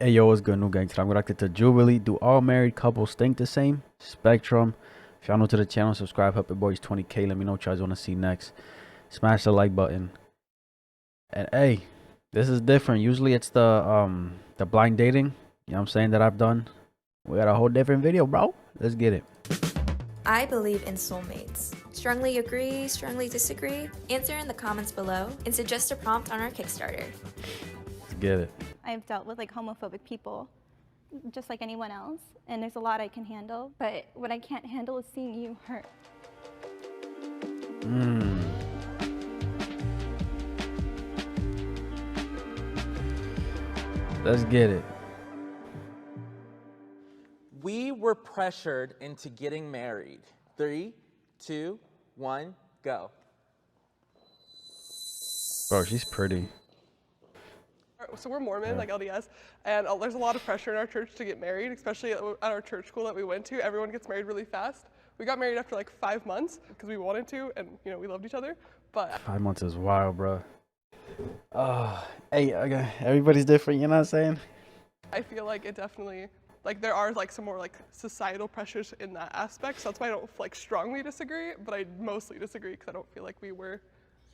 Hey yo, what's good, new gang? Today I'm reacting to Jubilee. Do all married couples think the same? Spectrum. If y'all new to the channel, subscribe. Help your boys 20K. Let me know what y'all want to see next. Smash the like button. And hey, this is different. Usually it's the blind dating. You know what I'm saying, that I've done. We got a whole different video, bro. Let's get it. I believe in soulmates. Strongly agree, strongly disagree? Answer in the comments below and suggest a prompt on our Kickstarter. Let's get it. I've dealt with like homophobic people just like anyone else, and there's a lot I can handle, but what I can't handle is seeing you hurt. Let's get it. We were pressured into getting married. 3, 2, 1, go. Bro, she's pretty. So we're Mormon, like LDS, and there's a lot of pressure in our church to get married, especially at our church school that we went to. Everyone gets married really fast. We got married after like 5 months because we wanted to, and you know, we loved each other. But 5 months is wild, bro. Hey, okay, everybody's different, you know what I'm saying? I feel like it definitely, like there are like some more like societal pressures in that aspect. So that's why I don't like strongly disagree, but I mostly disagree because I don't feel like we were.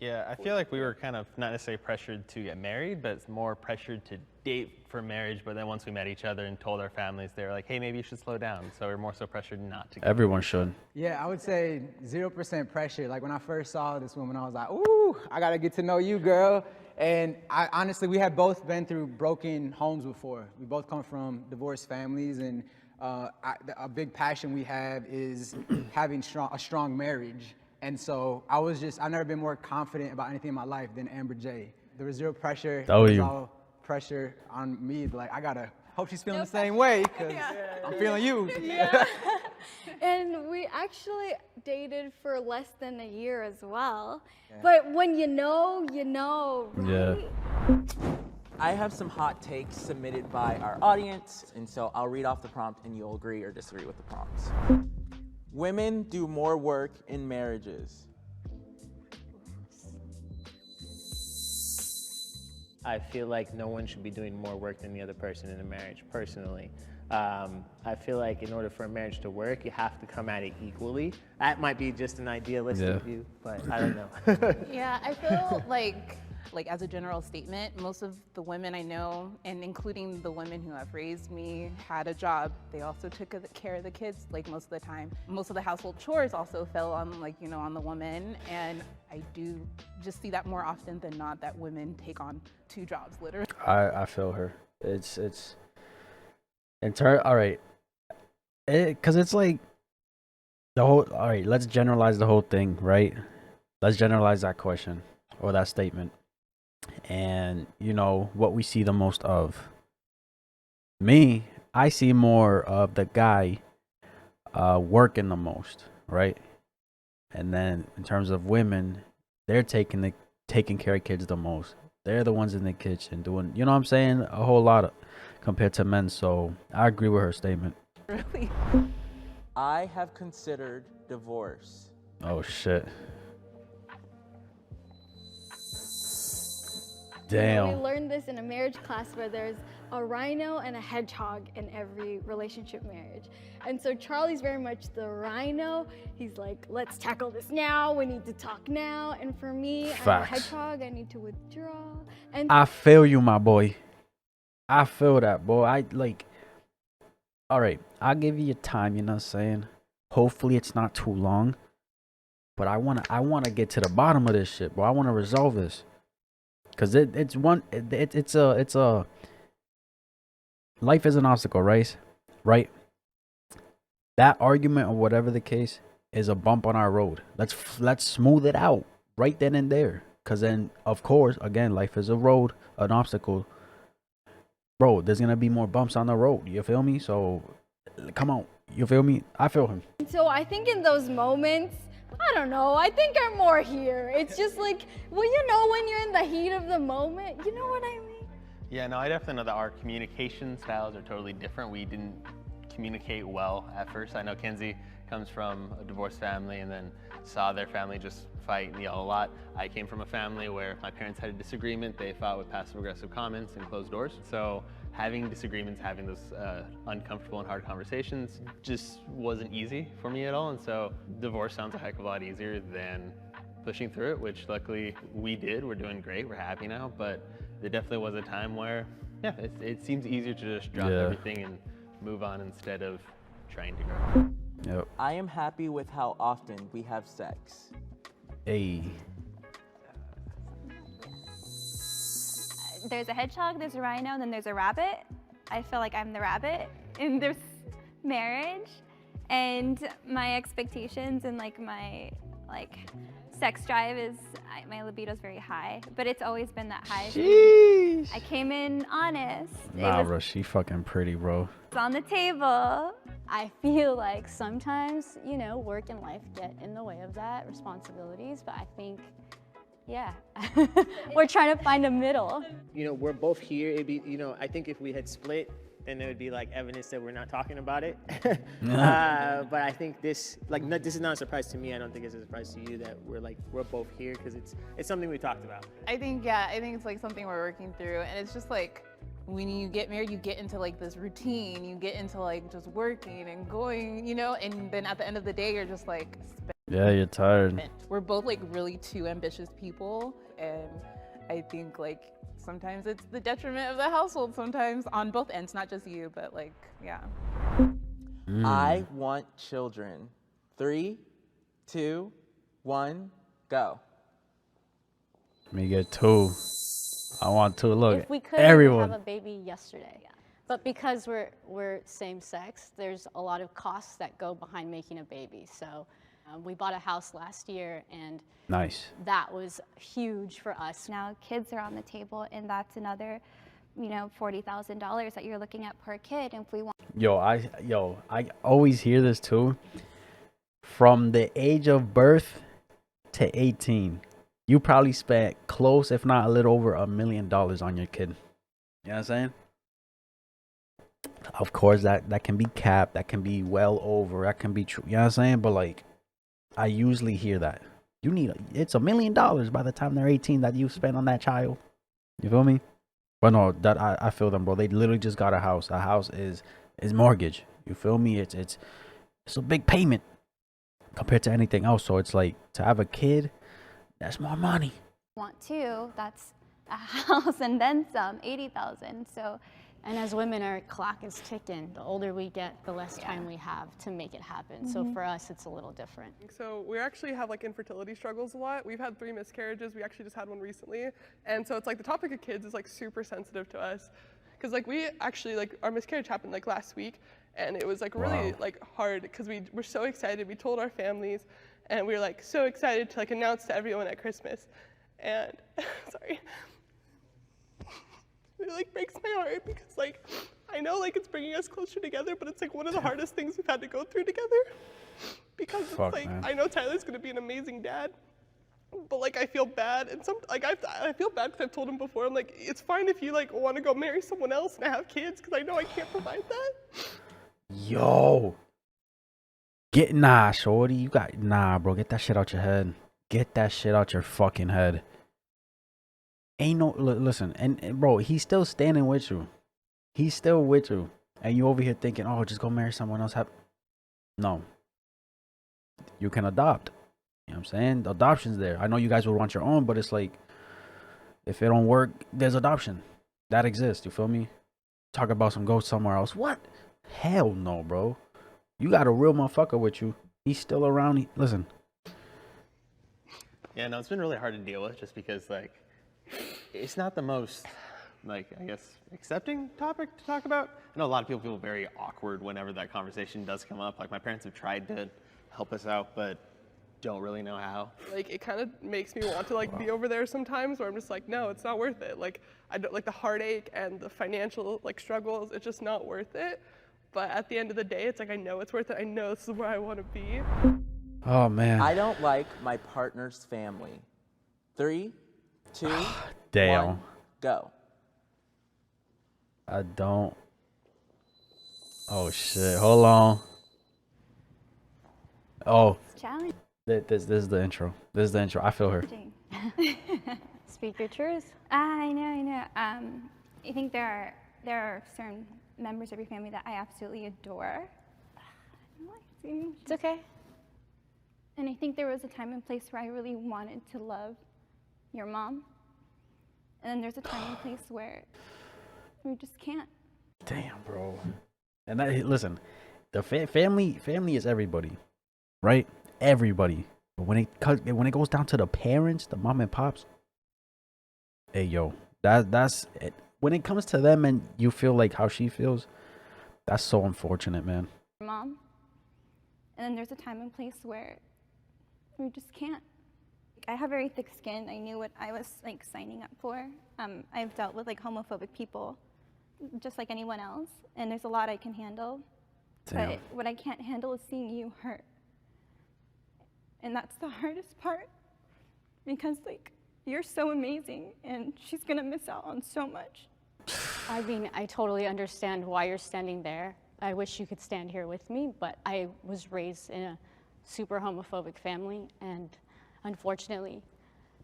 Yeah, I feel like we were kind of not necessarily pressured to get married, but it's more pressured to date for marriage. But then once we met each other and told our families, they were like, hey, maybe you should slow down. So we're more so pressured not to get Everyone married. should. Yeah, I would say 0% pressure. Like when I first saw this woman, I was like, ooh, I gotta get to know you, girl. And honestly, we have both been through broken homes before. We both come from divorced families, and a big passion we have is having a strong marriage. And so I've never been more confident about anything in my life than Amber J. There was zero pressure. There was all pressure on me. Like, I gotta hope she's feeling the same way, because I'm feeling you. Yeah. And we actually dated for less than a year as well. Yeah. But when you know, right? Yeah. I have some hot takes submitted by our audience, and so I'll read off the prompt and you'll agree or disagree with the prompts. Women do more work in marriages. I feel like no one should be doing more work than the other person in a marriage, personally. I feel like in order for a marriage to work, you have to come at it equally. That might be just an idealistic view, but I don't know. Yeah, I feel like as a general statement, most of the women I know, and including the women who have raised me, had a job. They also took care of the kids, like most of the time. Most of the household chores also fell on, like, you know, on the woman. And I do just see that more often than not, that women take on 2 jobs, literally. I feel her. It's in turn, all right. Because it's like the whole, all right, let's generalize the whole thing, right? Let's generalize that question or that statement. And you know what we see the most of. Me, I see more of the guy working the most, right? And then in terms of women, they're taking care of kids the most. They're the ones in the kitchen doing, you know what I'm saying, a whole lot of, compared to men. So I agree with her statement. Really? I have considered divorce. Oh shit. Damn. We learned this in a marriage class where there's a rhino and a hedgehog in every relationship marriage. And so Charlie's very much the rhino. He's like, let's tackle this now. We need to talk now. And for me, I'm a hedgehog. I need to withdraw. And I feel you, my boy. I feel that, boy. I like, all right, I'll give you your time, you know what I'm saying? Hopefully it's not too long. But I wanna get to the bottom of this shit, bro. I wanna resolve this. Cause it's a life is an obstacle, right? That argument or whatever the case is a bump on our road. Let's smooth it out right then and there. Cause then, of course, again, life is a road, an obstacle. Bro, there's gonna be more bumps on the road. You feel me? So, come on. You feel me? I feel him. So I think in those moments, I don't know, I think I'm more here. It's just like, well, you know, when you're in the heat of the moment, you know what I mean? Yeah, no, I definitely know that our communication styles are totally different. We didn't communicate well at first. I know Kenzie comes from a divorced family and then saw their family just fight and yell a lot. I came from a family where my parents had a disagreement. They fought with passive-aggressive comments and closed doors. So having disagreements, having those uncomfortable and hard conversations just wasn't easy for me at all. And so divorce sounds a heck of a lot easier than pushing through it, which luckily we did. We're doing great. We're happy now. But there definitely was a time where, yeah, it seems easier to just drop everything and move on instead of trying to grow. Yep. I am happy with how often we have sex. Hey. There's a hedgehog, there's a rhino, and then there's a rabbit. I feel like I'm the rabbit in this marriage, and my expectations and like my sex drive is, my libido's very high, but it's always been that high. Sheesh. I came in honest. Nah, bro, she fucking pretty, bro. It's on the table. I feel like sometimes, you know, work and life get in the way of that, responsibilities, but I think, yeah, we're trying to find a middle. You know, we're both here. It'd be, you know, I think if we had split, then it would be like evidence that we're not talking about it. But I think this, like, this is not a surprise to me. I don't think it's a surprise to you that we're both here because it's something we talked about. I think it's like something we're working through, and it's just like when you get married, you get into like this routine, you get into like just working and going, you know, and then at the end of the day, you're just like, yeah, you're tired. We're both like really two ambitious people, and I think like sometimes it's the detriment of the household sometimes on both ends, not just you, but like, yeah. I want children. 3, 2, 1, go. Me get 2. I want 2. Look, If we could, everyone. we would have a baby yesterday. But because we're same sex, there's a lot of costs that go behind making a baby. So we bought a house last year, and Nice. that was huge for us. Now kids are on the table, and that's another, you know, $40,000 that you're looking at per kid. And if we want. Yo, I always hear this too. From the age of birth to 18, you probably spent close, if not a little over $1 million on your kid. You know what I'm saying? Of course, that can be capped, that can be well over, that can be true. You know what I'm saying? But like, I usually hear that. It's $1 million by the time they're 18 that you spend on that child. You feel me? But no, that I feel them, bro. They literally just got a house. A house is mortgage. You feel me? It's a big payment compared to anything else. So it's like, to have a kid, that's more money. Want to, that's a house and then some, 80,000. So, and as women, our clock is ticking. The older we get, the less time we have to make it happen. So for us, it's a little different. So we actually have like infertility struggles a lot. We've had 3 miscarriages. We actually just had one recently. And so it's like the topic of kids is like super sensitive to us. Because like we actually, like our miscarriage happened like last week. And it was like really like hard because we were so excited. We told our families, and we were like so excited to like announce to everyone at Christmas. And sorry. It like breaks my heart because like I know like it's bringing us closer together, but it's like one of the hardest things we've had to go through together because it's like, man. I know Tyler's gonna be an amazing dad, but like I feel bad, and I feel bad because I've told him before, I'm like, it's fine if you like want to go marry someone else and have kids because I know I can't provide that. Yo, shorty, you got bro. Get that shit out your head. Get that shit out your fucking head. Ain't no listen, and bro, he's still standing with you. He's still with you, and you over here thinking, oh, just go marry someone else. No, you can adopt. You know what I'm saying? The adoption's there. I know you guys would want your own, but it's like, if it don't work, there's adoption that exists. You feel me? Talk about some go somewhere else. What? Hell no, bro. You got a real motherfucker with you. He's still around. Listen. Yeah, no, it's been really hard to deal with just because like, it's not the most, like, I guess, accepting topic to talk about. I know a lot of people feel very awkward whenever that conversation does come up. Like, my parents have tried to help us out, but don't really know how. Like, it kind of makes me want to like be over there sometimes, where I'm just like, no, it's not worth it. Like, I don't like the heartache and the financial like struggles. It's just not worth it. But at the end of the day, it's like, I know it's worth it. I know this is where I want to be. Oh man. I don't like my partner's family. 3, 2, Damn. 1, go. I don't. Oh shit. Hold on. Oh, Challenging. this is the intro. This is the intro. I feel her. Speak your truth. I know. I think there are certain members of your family that I absolutely adore. It's okay. And I think there was a time and place where I really wanted to love your mom. And then there's a time and place where we just can't. Damn, bro. And that, listen, the family is everybody, right? Everybody. But when it goes down to the parents, the mom and pops, hey yo, that's it. When it comes to them and you feel like how she feels, that's so unfortunate, man. Mom. And then there's a time and place where we just can't. I have very thick skin. I knew what I was like signing up for. I've dealt with like homophobic people just like anyone else, and there's a lot I can handle. Damn. But what I can't handle is seeing you hurt. And that's the hardest part, because like you're so amazing and she's gonna miss out on so much. I mean, I totally understand why you're standing there. I wish you could stand here with me, but I was raised in a super homophobic family, and unfortunately,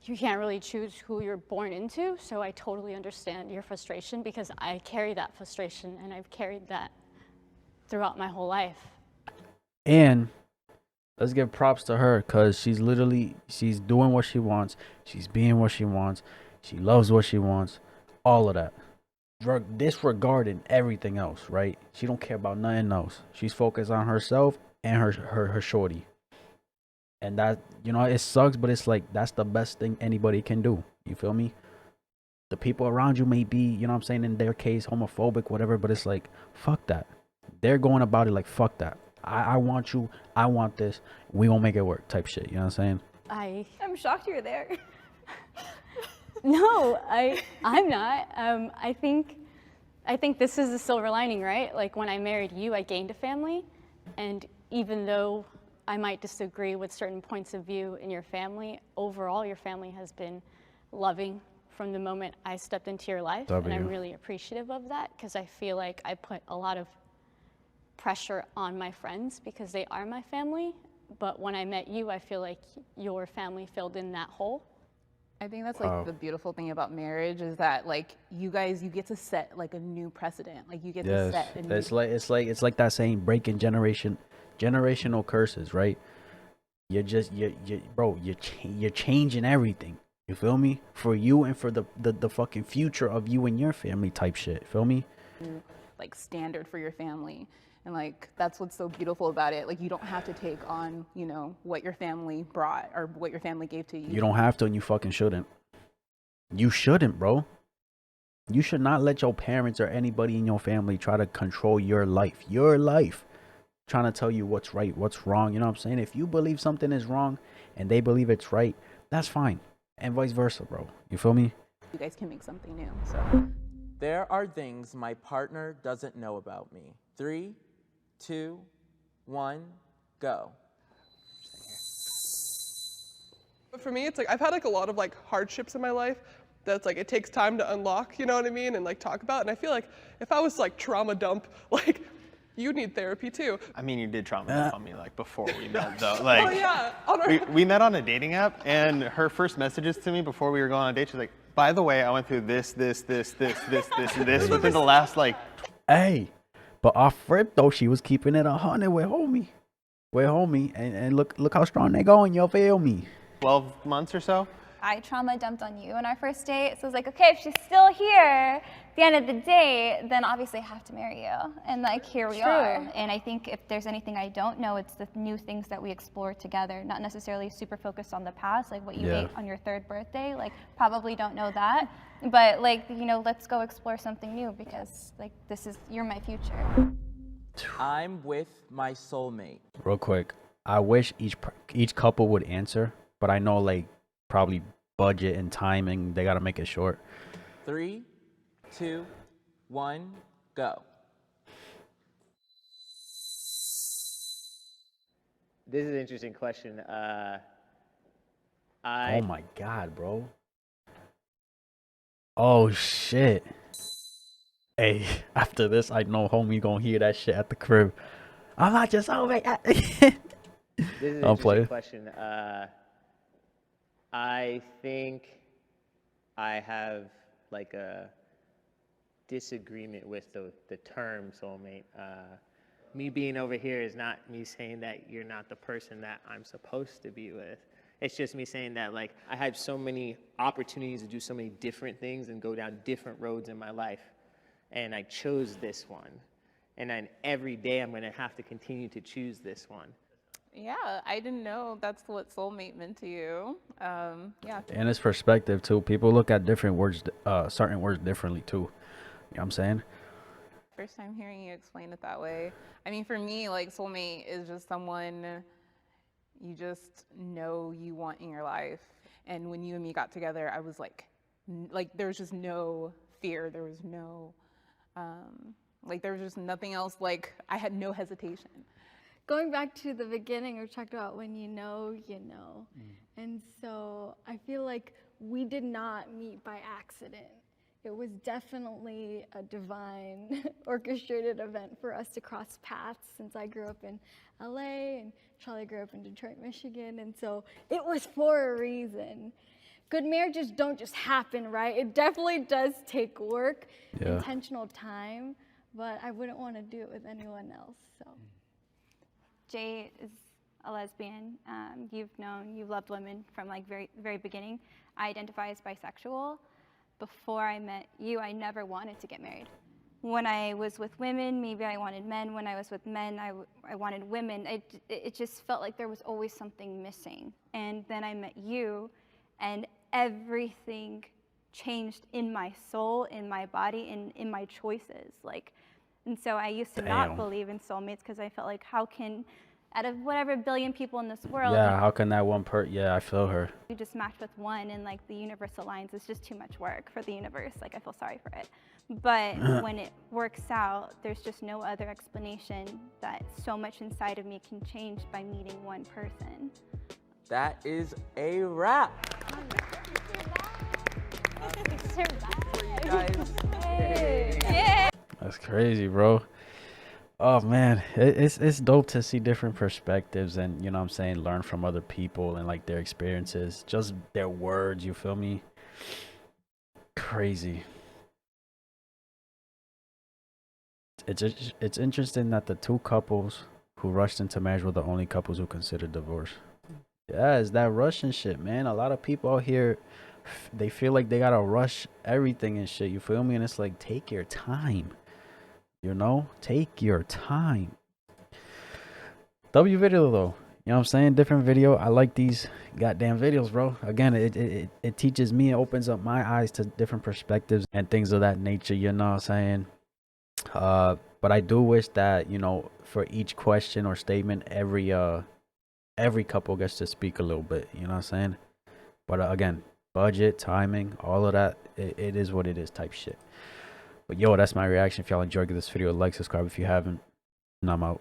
you can't really choose who you're born into, so I totally understand your frustration, because I carry that frustration, and I've carried that throughout my whole life. And let's give props to her, because she's doing what she wants. She's being what she wants. She loves what she wants. All of that. Disregarding everything else, right? She don't care about nothing else. She's focused on herself and her shorty. And that, you know, it sucks, but it's like, that's the best thing anybody can do. You feel me? The people around you may be, you know what I'm saying, in their case, homophobic, whatever, but it's like, fuck that. They're going about it like, fuck that. I want you. I want this. We gonna make it work type shit. You know what I'm saying? I'm shocked you're there. No, I'm not. I think this is the silver lining, right? Like when I married you, I gained a family, and even though I might disagree with certain points of view in your family, overall your family has been loving from the moment I stepped into your life, and I'm really appreciative of that, because I feel like I put a lot of pressure on my friends because they are my family, but when I met you, I feel like your family filled in that hole. I think that's like the beautiful thing about marriage is that like you get to set like a new precedent. Like you get to set a new... It's like that saying, breaking generational curses, right? You're changing everything. You feel me? For you and for the fucking future of you and your family type shit. Feel me? Like standard for your family. And like that's what's so beautiful about it. Like you don't have to take on, you know, what your family brought or what your family gave to you. You don't have to, and you fucking shouldn't. You shouldn't, bro. You should not let your parents or anybody in your family try to control your life. Your life. Trying to tell you what's right, what's wrong. You know what I'm saying? If you believe something is wrong and they believe it's right, that's fine. And vice versa, bro. You feel me? You guys can make something new. So There are things my partner doesn't know about me. 3, 2, 1, go. But for me, it's like I've had like a lot of like hardships in my life that's like it takes time to unlock, you know what I mean, and like talk about. And I feel like if I was like trauma dump, like you need therapy too. I mean, you did trauma dump on me like before we met though. Like, oh yeah. we met on a dating app, and her first messages to me before we were going on a date, she's like, by the way, I went through this, and this within the last like... Hey, but off rip though, she was keeping it 100 with homie. And look how strong they going, you feel me? 12 months or so. I trauma dumped on you on our first date, so I was like, okay, if she's still here at the end of the day, then obviously I have to marry you. And like, here we are. And I think if there's anything I don't know, it's the new things that we explore together, not necessarily super focused on the past, like what you ate on your 3rd birthday, like probably don't know that. But like, you know, let's go explore something new, because like you're my future. I'm with my soulmate. Real quick, I wish each couple would answer, but I know like probably budget and timing, they gotta make it short. 3, 2, 1, go. This is an interesting question. Oh my God, bro. Oh shit. Hey, after this, I know homie gonna hear that shit at the crib. I'm not just over. This is an I'll play. interesting question. I think I have like a disagreement with the term soulmate. Me being over here is not me saying that you're not the person that I'm supposed to be with. It's just me saying that, like, I had so many opportunities to do so many different things and go down different roads in my life, and I chose this one. And then every day I'm gonna have to continue to choose this one. Yeah, I didn't know that's what soulmate meant to you. Yeah. And it's perspective too. People look at different words, certain words differently too. You know what I'm saying? First time hearing you explain it that way. I mean, for me, like, soulmate is just someone you just know you want in your life. And when you and me got together, I was like there was just no fear. There was no, there was just nothing else. Like, I had no hesitation. Going back to the beginning, we talked about when you know, you know. And so I feel like we did not meet by accident. It was definitely a divine orchestrated event for us to cross paths, since I grew up in LA and Charlie grew up in Detroit, Michigan. And so it was for a reason. Good marriages don't just happen, right? It definitely does take work, intentional time, but I wouldn't want to do it with anyone else, so. Jay is a lesbian. You've loved women from like very beginning. I identify as bisexual. Before I met you, I never wanted to get married. When I was with women, maybe I wanted men. When I was with men, I wanted women. It just felt like there was always something missing. And then I met you, and everything changed in my soul, in my body, in my choices. And so I used to not believe in soulmates because I felt like, how can, out of whatever billion people in this world, How can that one I feel her. you just match with one and like the universe aligns? It's just too much work for the universe. Like, I feel sorry for it. But when it works out, there's just no other explanation that so much inside of me can change by meeting one person. That is a wrap. That's crazy, bro. Oh man, it's dope to see different perspectives and, you know what I'm saying, learn from other people and like their experiences, just their words, you feel me? Crazy. It's interesting that the two couples who rushed into marriage were the only couples who considered divorce. Yeah, it's that Russian shit, man. A lot of people out here, they feel like they gotta rush everything and shit, you feel me? And it's like, take your time. You know, take your time. W video though, you know what I'm saying? Different video. I like these goddamn videos, bro. Again, it teaches me, it opens up my eyes to different perspectives and things of that nature, you know what I'm saying? But I do wish that, you know, for each question or statement, every couple gets to speak a little bit, you know what I'm saying? But again, budget, timing, all of that, it is what it is type shit. But yo, that's my reaction. If y'all enjoyed this video, like, subscribe if you haven't, and I'm out.